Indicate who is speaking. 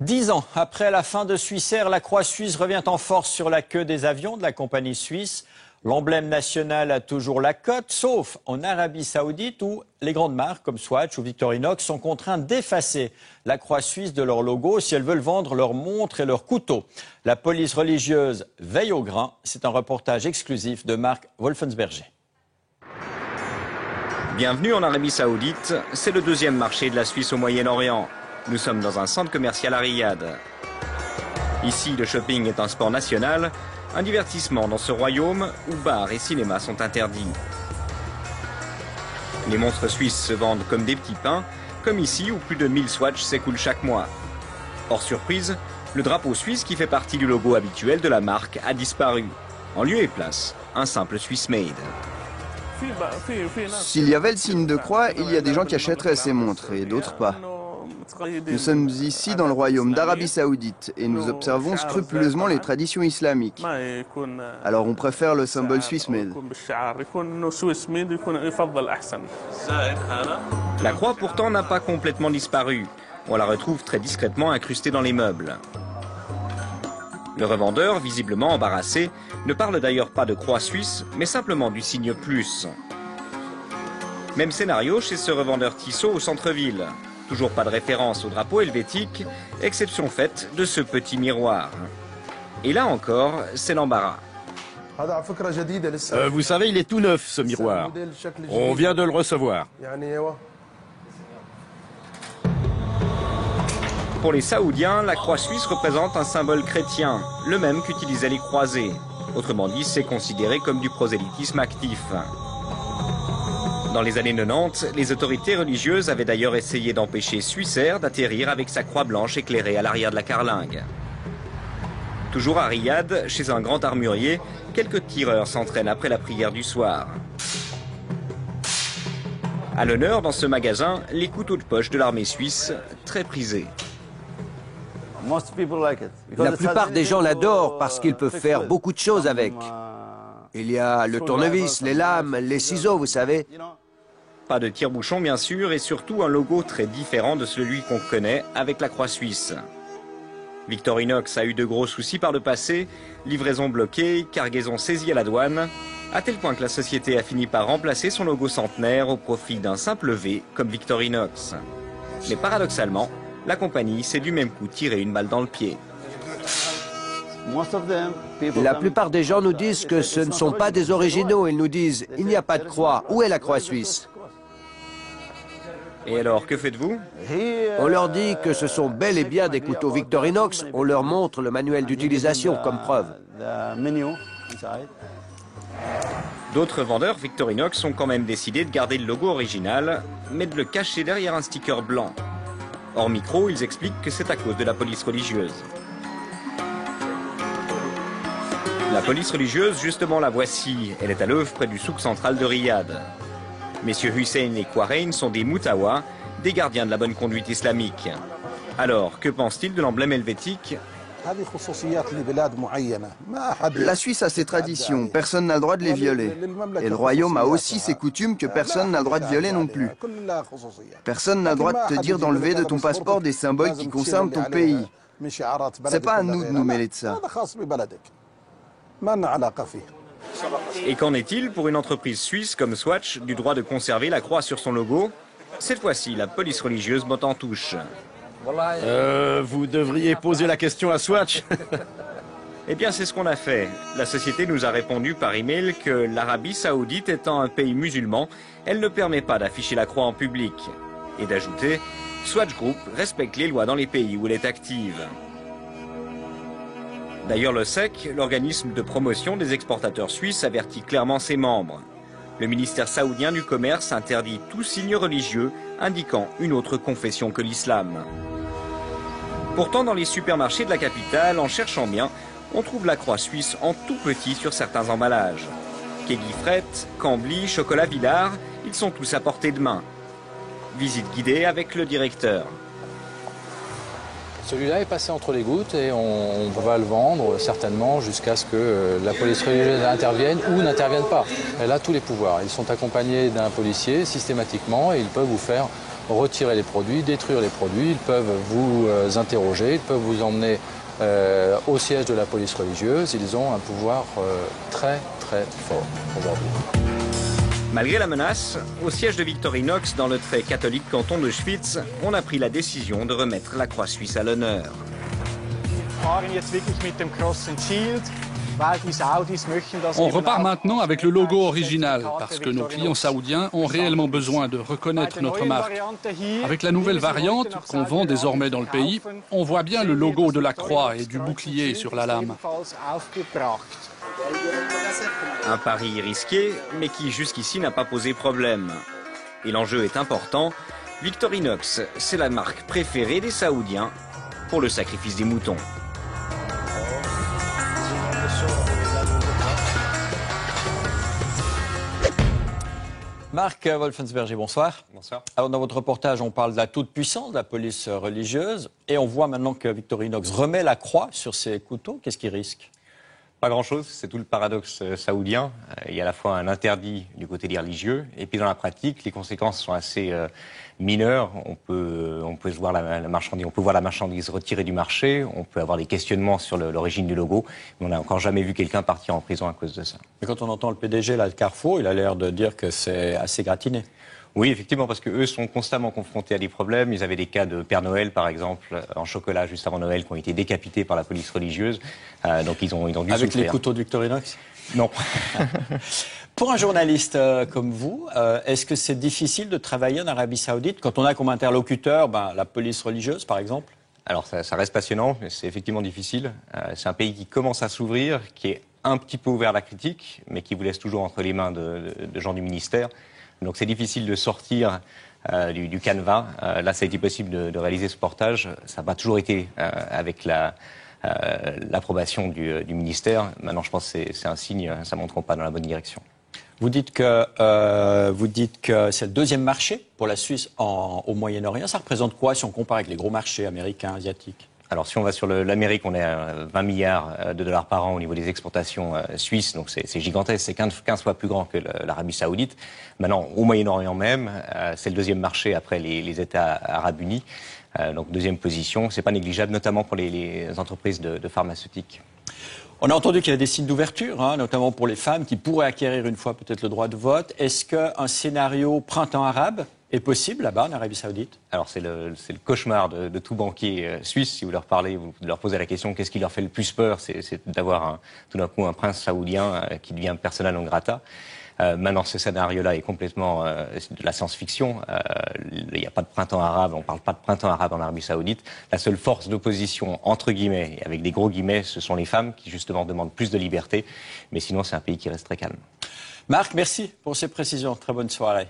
Speaker 1: 10 ans après la fin de Swissair, la Croix suisse revient en force sur la queue des avions de la compagnie suisse. L'emblème national a toujours la cote, sauf en Arabie Saoudite où les grandes marques comme Swatch ou Victorinox sont contraintes d'effacer la Croix suisse de leur logo si elles veulent vendre leurs montres et leurs couteaux. La police religieuse veille au grain. C'est un reportage exclusif de Marc Wolfensberger.
Speaker 2: Bienvenue en Arabie Saoudite, c'est le deuxième marché de la Suisse au Moyen-Orient. Nous sommes dans un centre commercial à Riyad. Ici, le shopping est un sport national, un divertissement dans ce royaume où bars et cinémas sont interdits. Les montres suisses se vendent comme des petits pains, comme ici où plus de 1000 Swatch s'écoulent chaque mois. Hors surprise, le drapeau suisse qui fait partie du logo habituel de la marque a disparu. En lieu et place, un simple Swiss Made.
Speaker 3: S'il y avait le signe de croix, il y a des gens qui achèteraient ces montres et d'autres pas. Nous sommes ici dans le royaume d'Arabie Saoudite et nous observons scrupuleusement les traditions islamiques. Alors on préfère le symbole Swiss Made.
Speaker 2: La croix pourtant n'a pas complètement disparu. On la retrouve très discrètement incrustée dans les meubles. Le revendeur, visiblement embarrassé, ne parle d'ailleurs pas de croix suisse, mais simplement du signe plus. Même scénario chez ce revendeur Tissot au centre-ville. Toujours pas de référence au drapeau helvétique, exception faite de ce petit miroir. Et là encore, c'est l'embarras.
Speaker 4: Vous savez, il est tout neuf ce miroir. On vient de le recevoir.
Speaker 2: Pour les Saoudiens, la croix suisse représente un symbole chrétien, le même qu'utilisaient les croisés. Autrement dit, c'est considéré comme du prosélytisme actif. Dans les années 90, les autorités religieuses avaient d'ailleurs essayé d'empêcher Swissair d'atterrir avec sa croix blanche éclairée à l'arrière de la carlingue. Toujours à Riyad, chez un grand armurier, quelques tireurs s'entraînent après la prière du soir. À l'honneur dans ce magasin, les couteaux de poche de l'armée suisse, très prisés.
Speaker 5: La plupart des gens l'adorent parce qu'il peut faire beaucoup de choses avec. Il y a le tournevis, les lames, les ciseaux, vous savez.
Speaker 2: Pas de tire-bouchon bien sûr et surtout un logo très différent de celui qu'on connaît avec la croix suisse. Victorinox a eu de gros soucis par le passé, livraison bloquée, cargaison saisie à la douane, à tel point que la société a fini par remplacer son logo centenaire au profit d'un simple V comme Victorinox. Mais paradoxalement, la compagnie s'est du même coup tiré une balle dans le pied.
Speaker 5: La plupart des gens nous disent que ce ne sont pas des originaux. Ils nous disent « il n'y a pas de croix, où est la croix suisse ?»
Speaker 2: Et alors, que faites-vous?
Speaker 5: On leur dit que ce sont bel et bien des couteaux Victorinox. On leur montre le manuel d'utilisation comme preuve.
Speaker 2: D'autres vendeurs Victorinox ont quand même décidé de garder le logo original, mais de le cacher derrière un sticker blanc. Hors micro, ils expliquent que c'est à cause de la police religieuse. La police religieuse, justement la voici. Elle est à l'œuvre près du souk central de Riyad. Messieurs Hussein et Quarain sont des moutawas, des gardiens de la bonne conduite islamique. Alors, que pense-t-il de l'emblème helvétique?
Speaker 3: La Suisse a ses traditions, personne n'a le droit de les violer. Et le royaume a aussi ses coutumes que personne n'a le droit de violer non plus. Personne n'a le droit de te dire d'enlever de ton passeport des symboles qui concernent ton pays. C'est pas à nous de nous mêler de ça.
Speaker 2: Et qu'en est-il pour une entreprise suisse comme Swatch du droit de conserver la croix sur son logo? Cette fois-ci, la police religieuse botte en touche.
Speaker 4: Vous devriez poser la question à Swatch.
Speaker 2: Eh bien, c'est ce qu'on a fait. La société nous a répondu par email que l'Arabie Saoudite étant un pays musulman, elle ne permet pas d'afficher la croix en public. Et d'ajouter, Swatch Group respecte les lois dans les pays où elle est active. D'ailleurs, le SEC, l'organisme de promotion des exportateurs suisses, avertit clairement ses membres. Le ministère saoudien du commerce interdit tout signe religieux indiquant une autre confession que l'islam. Pourtant, dans les supermarchés de la capitale, en cherchant bien, on trouve la croix suisse en tout petit sur certains emballages. Keggy Fret, Cambly, Chocolat Villard, ils sont tous à portée de main. Visite guidée avec le directeur.
Speaker 6: Celui-là est passé entre les gouttes et on va le vendre certainement jusqu'à ce que la police religieuse intervienne ou n'intervienne pas. Elle a tous les pouvoirs. Ils sont accompagnés d'un policier systématiquement et ils peuvent vous faire retirer les produits, détruire les produits, ils peuvent vous interroger, ils peuvent vous emmener au siège de la police religieuse. Ils ont un pouvoir très très fort aujourd'hui.
Speaker 2: Malgré la menace, au siège de Victorinox, dans le très catholique canton de Schwyz, on a pris la décision de remettre la croix suisse à l'honneur.
Speaker 7: On repart maintenant avec le logo original, parce que nos clients saoudiens ont réellement besoin de reconnaître notre marque. Avec la nouvelle variante qu'on vend désormais dans le pays, on voit bien le logo de la croix et du bouclier sur la lame.
Speaker 2: Un pari risqué, mais qui jusqu'ici n'a pas posé problème. Et l'enjeu est important. Victorinox, c'est la marque préférée des Saoudiens pour le sacrifice des moutons.
Speaker 1: Marc Wolfensberger, bonsoir.
Speaker 8: Bonsoir.
Speaker 1: Alors, dans votre reportage, on parle de la toute-puissance de la police religieuse. Et on voit maintenant que Victorinox remet la croix sur ses couteaux. Qu'est-ce qu'il risque?
Speaker 8: Pas grand-chose, c'est tout le paradoxe saoudien. Il y a à la fois un interdit du côté des religieux, et puis dans la pratique, les conséquences sont assez mineures. On peut voir la marchandise retirée du marché, on peut avoir des questionnements sur l'origine du logo, mais on n'a encore jamais vu quelqu'un partir en prison à cause de ça.
Speaker 1: Mais quand on entend le PDG là, de Carrefour, il a l'air de dire que c'est assez gratiné.
Speaker 8: Oui, effectivement, parce qu'eux sont constamment confrontés à des problèmes. Ils avaient des cas de Père Noël, par exemple, en chocolat juste avant Noël, qui ont été décapités par la police religieuse. Donc ils ont dû souffrir.
Speaker 1: Avec les couteaux de Victorinox?
Speaker 8: Non.
Speaker 1: Pour un journaliste comme vous, est-ce que c'est difficile de travailler en Arabie Saoudite quand on a comme interlocuteur la police religieuse, par exemple?
Speaker 8: Alors ça reste passionnant, mais c'est effectivement difficile. C'est un pays qui commence à s'ouvrir, qui est un petit peu ouvert à la critique, mais qui vous laisse toujours entre les mains de gens du ministère. Donc c'est difficile de sortir du canevas. Là, ça a été possible de réaliser ce portage. Ça n'a pas toujours été avec l'approbation du ministère. Maintenant, je pense que c'est un signe, ça montre qu'on pas dans la bonne direction.
Speaker 1: Vous dites que c'est le deuxième marché pour la Suisse au Moyen-Orient. Ça représente quoi si on compare avec les gros marchés américains, asiatiques?
Speaker 8: Alors si on va sur l'Amérique, on est à 20 milliards de dollars par an au niveau des exportations suisses, donc c'est gigantesque, c'est 15 fois plus grand que l'Arabie Saoudite. Maintenant, au Moyen-Orient même, c'est le deuxième marché après les États arabes unis, donc deuxième position. C'est pas négligeable, notamment pour les entreprises de pharmaceutiques.
Speaker 1: On a entendu qu'il y a des signes d'ouverture, notamment pour les femmes qui pourraient acquérir une fois peut-être le droit de vote. Est-ce qu'un scénario printemps arabe est possible là-bas en Arabie Saoudite?
Speaker 8: Alors c'est le cauchemar de tout banquier suisse. Si vous leur parlez, vous leur posez la question qu'est-ce qui leur fait le plus peur, c'est d'avoir tout d'un coup un prince saoudien qui devient persona non grata. Maintenant, ce scénario-là est complètement de la science-fiction. Il n'y a pas de printemps arabe, on ne parle pas de printemps arabe en Arabie Saoudite. La seule force d'opposition, entre guillemets, et avec des gros guillemets, ce sont les femmes qui justement demandent plus de liberté. Mais sinon, c'est un pays qui reste très calme.
Speaker 1: Marc, merci pour ces précisions. Très bonne soirée.